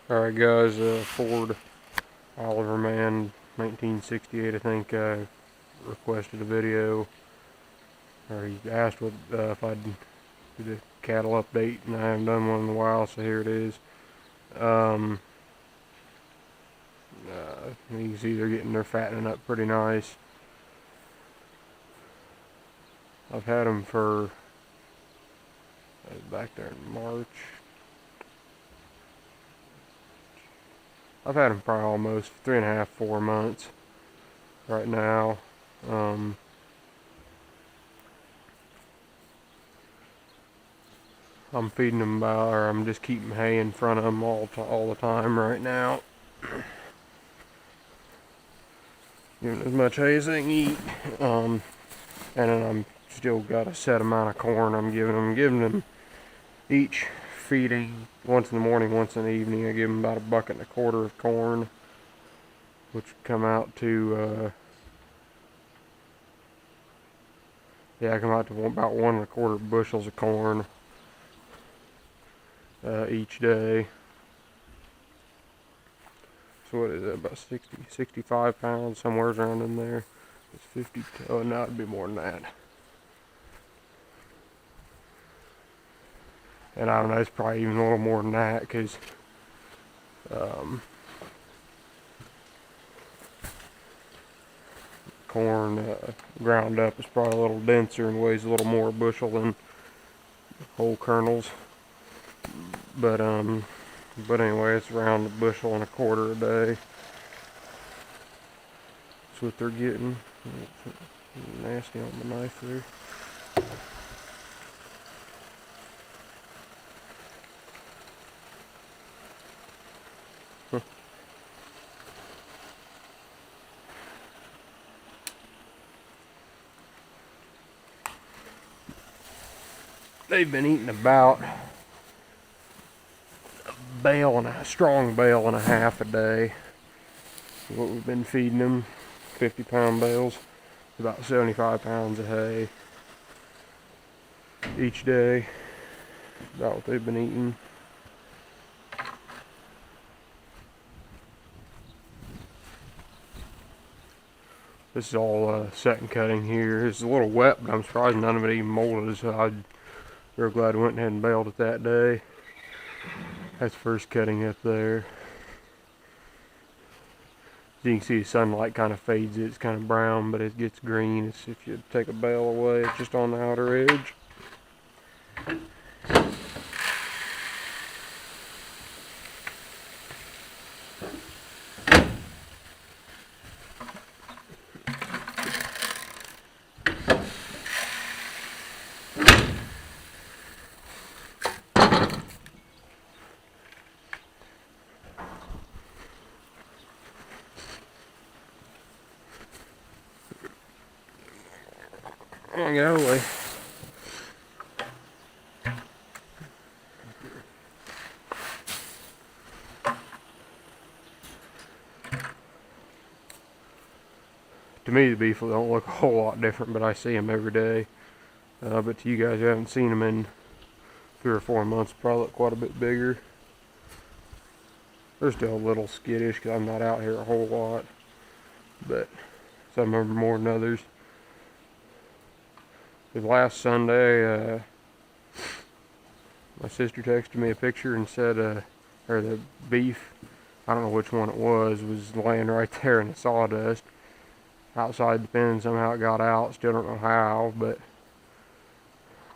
Alright guys, Ford Oliver Man 1968 I think requested a video, or he asked what if I'd do the cattle update, and I haven't done one in a while, so here it is. You can see they're fattening up pretty nice. I've had them for back there in March. I've had them probably almost 3.5, 4 months right now. I'm feeding them or I'm just keeping hay in front of them all the time right now. Giving as much hay as they can eat. And then I'm still got a set amount of corn I'm giving them each feeding, once in the morning, once in the evening. I give them about 1.25 buckets of corn, which come out to about 1.25 bushels of corn each day. So what is that, about 60, 65 pounds, somewhere around in there. It's 50, oh no, it'd be more than that. And I don't know, it's probably even a little more than that, because corn ground up is probably a little denser and weighs a little more a bushel than whole kernels. But anyway, it's around 1.25 bushels a day. That's what they're getting. Nasty on the knife there. They've been eating about a strong bale and a half a day. What we've been feeding them, 50-pound bales, about 75 pounds of hay each day. About what they've been eating. This is all second cutting here. It's a little wet, but I'm surprised none of it even molded, so I'm real glad we went ahead and baled it that day. That's first cutting up there. As you can see, the sunlight kind of fades it. It's kind of brown, but it gets green. It's, if you take a bale away, it's just on the outer edge. Golly. To me, the beef don't look a whole lot different, but I see them every day. But to you guys who haven't seen them in 3 or 4 months, probably look quite a bit bigger. They're still a little skittish because I'm not out here a whole lot, but some of them are more than others. Because last Sunday, my sister texted me a picture and said, or the beef, I don't know which one it was laying right there in the sawdust outside the pen. Somehow it got out. Still don't know how, but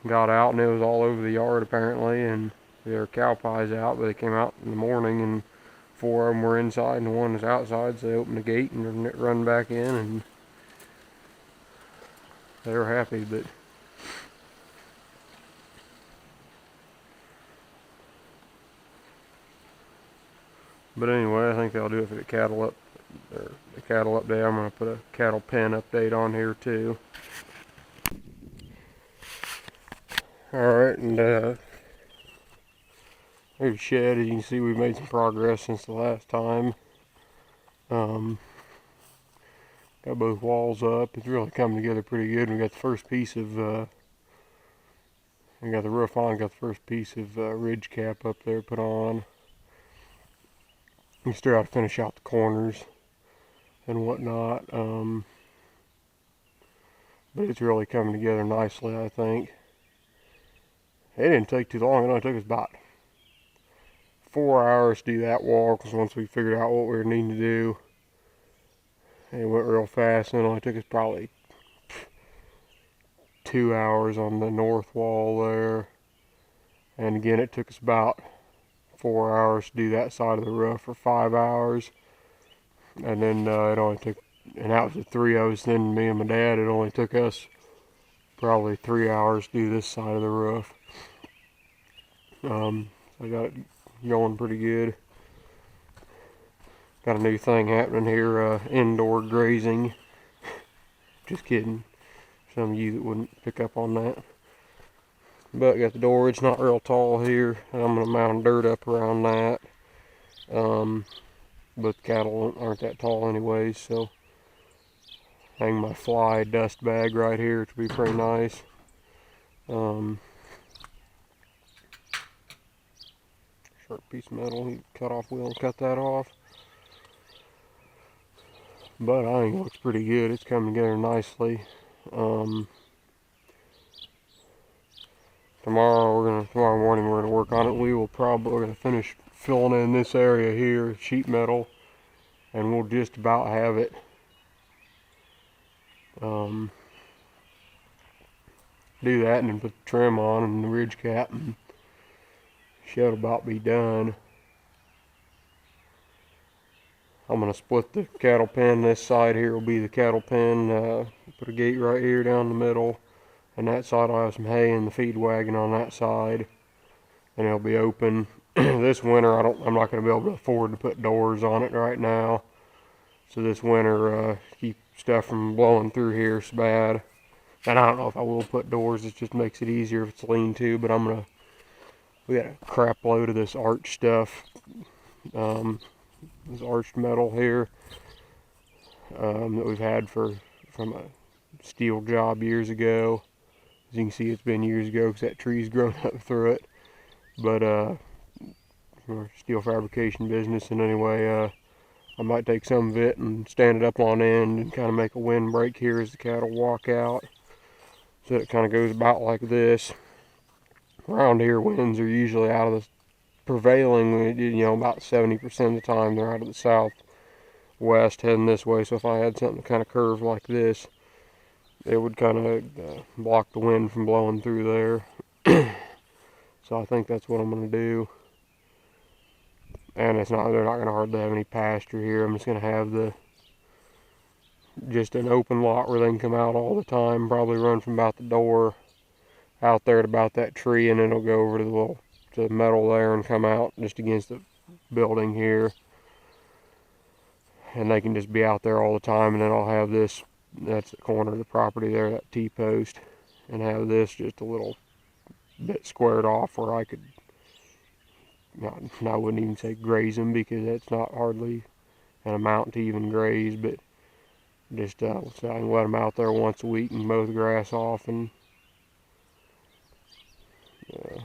got out, and it was all over the yard apparently. And there were cow pies out, but they came out in the morning, and 4 of them were inside and 1 was outside. So they opened the gate and run back in, and they were happy. But anyway, I think they'll do it for the cattle update. I'm going to put a cattle pen update on here too. Alright, and there's a shed. As you can see, we've made some progress since the last time. Got both walls up. It's really coming together pretty good. We got the first piece of we got the roof on, got the first piece of ridge cap up there put on. You still have to finish out the corners and whatnot. But it's really coming together nicely, I think. It didn't take too long. It only took us about 4 hours to do that wall, because once we figured out what we were needing to do, it went real fast. And it only took us probably 2 hours on the north wall there. And again, it took us about 4 hours to do that side of the roof for 5 hours. And then it only took, and that was the three of us, then me and my dad, it only took us probably 3 hours to do this side of the roof. I got it going pretty good. Got a new thing happening here, indoor grazing. Just kidding. Some of you that wouldn't pick up on that. But got the door, it's not real tall here. I'm going to mound dirt up around that. But the cattle aren't that tall anyways, so hang my fly dust bag right here, which would be pretty nice. Sharp piece of metal, you cut off wheel and cut that off. But I think it looks pretty good. It's coming together nicely. Tomorrow morning we're gonna work on it. We're gonna finish filling in this area here, sheet metal, and we'll just about have it. Do that and then put the trim on and the ridge cap, and should about be done. I'm gonna split the cattle pen. This side here will be the cattle pen. Put a gate right here down the middle, and that side I'll have some hay in the feed wagon on that side, and it'll be open. This winter I'm not gonna be able to afford to put doors on it right now. So this winter, keep stuff from blowing through here is bad. And I don't know if I will put doors. It just makes it easier if it's lean-to. But we got a crap load of this arch stuff. This arched metal here that we've had from a steel job years ago. As you can see, it's been years ago because that tree's grown up through it. But we're a steel fabrication business, and anyway, I might take some of it and stand it up on end and kind of make a windbreak here as the cattle walk out. So it kind of goes about like this. Around here, winds are usually out of the prevailing, about 70% of the time they're out of the southwest heading this way. So if I had something kind of curved like this, it would kind of block the wind from blowing through there. So I think that's what I'm going to do. And they're not going to hardly have any pasture here. I'm just going to have just an open lot where they can come out all the time. Probably run from about the door out there at about that tree, and then it'll go over to the metal there and come out just against the building here. And they can just be out there all the time. And then I'll have this, that's the corner of the property there, that T-post, and have this just a little bit squared off where I could, I wouldn't even say graze them, because that's not hardly an amount to even graze, but just so I can let them out there once a week and mow the grass off and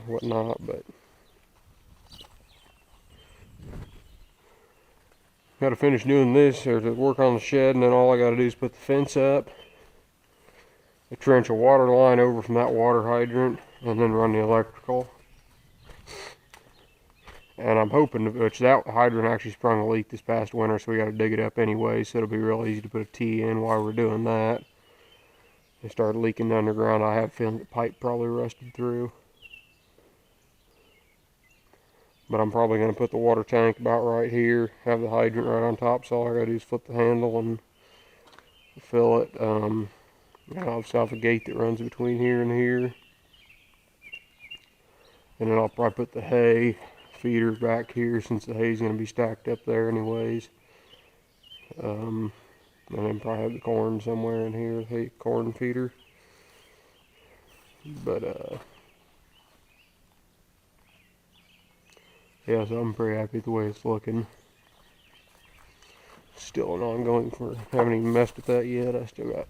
whatnot. But got to finish doing this, or to work on the shed, and then all I got to do is put the fence up, trench a water line over from that water hydrant, and then run the electrical. And I'm hoping, which that hydrant actually sprung a leak this past winter, so we got to dig it up anyway, so it'll be real easy to put a T in while we're doing that. It started leaking underground. I have a feeling the pipe probably rusted through. But I'm probably going to put the water tank about right here, have the hydrant right on top, so all I got to do is flip the handle and fill it. I'll also have a gate that runs between here and here. And then I'll probably put the hay feeders back here, since the hay's going to be stacked up there anyways. And then probably have the corn somewhere in here, hay corn feeder. But yeah, so I'm pretty happy with the way it's looking. Still an ongoing, haven't even messed with that yet. I still got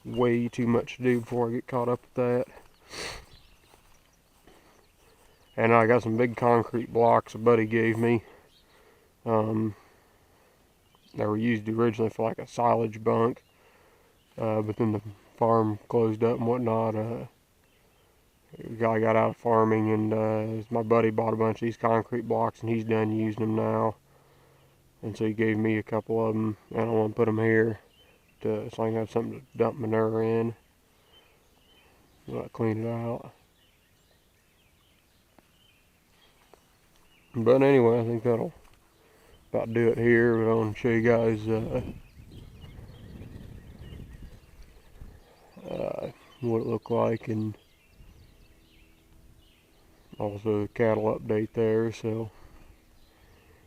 way too much to do before I get caught up with that. And I got some big concrete blocks a buddy gave me. They were used originally for like a silage bunk, but then the farm closed up and whatnot. The guy got out of farming, and my buddy bought a bunch of these concrete blocks, and he's done using them now. And so he gave me a couple of them, and I want to put them here so I can have something to dump manure in. I'll clean it out. But anyway, I think that'll about do it here. But I want to show you guys what it looked like, and also the cattle update there. So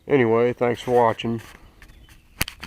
anyway, thanks for watching.